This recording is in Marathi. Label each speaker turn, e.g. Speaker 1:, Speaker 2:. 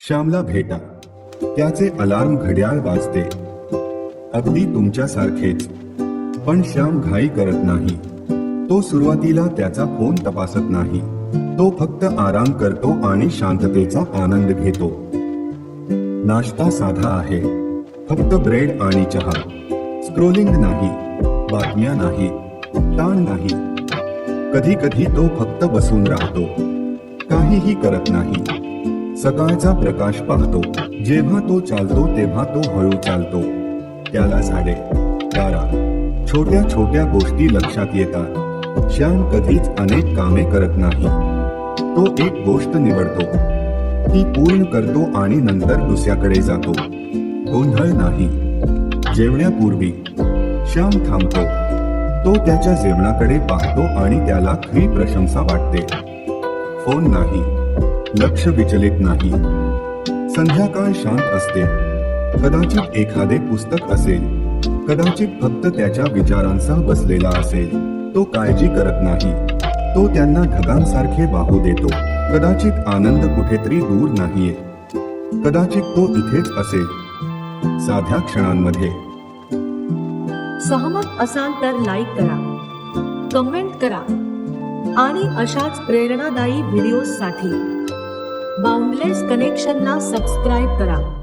Speaker 1: श्यामला भेटा. त्याचे अलार्म घड्याळ वाजते. अगदी तुमच्यासारखेच. पण श्याम घाई करत नाही. तो सुरुवातीला त्याचा फोन तपासत नाही. तो फक्त आराम करतो आणि शांततेचा आनंद घेतो. नाश्ता साधा आहे. फक्त ब्रेड आणि चहा. स्क्रोलिंग नाही, बातम्या नाही, ताण नाही. कधी कधी तो फक्त बसून राहतो, काहीही करत नाही. सकाळचा प्रकाश पाहतो. जेव्हा तो चालतो तेव्हा तो हळू चालतो. त्याला झाडे, तारा, छोट्या छोट्या गोष्टी लक्षात येतात. श्याम कधीच अनेक कामे करत नाही. तो एक गोष्ट निवडतो, ती पूर्ण करतो आणि नंतर दुसऱ्याकडे जातो. गोंधळ नाही. जेवण्यापूर्वी श्याम थांबतो. तो त्याच्या जेवणाकडे पाहतो आणि त्याला खरी प्रशंसा वाटते. फोन नाही, लक्ष विचलित नाही. संध्याकाळ शांत असते. कदाचित एखादे पुस्तक असेल, कदाचित फक्त त्याच्या विचारांसह बसलेला असेल. तो काळजी करत नाही. तो त्यांना ढगांसारखे वाहू देतो. कदाचित आनंद कुठेतरी दूर नाहीये. कदाचित तो इथेच असेल, साध्या क्षणांमध्ये.
Speaker 2: सहमत असाल तर लाईक करा, कमेंट करा आणि अशाच प्रेरणादायी व्हिडिओसाठी बाउंडलेस कनेक्शनला सबस्क्राईब करा.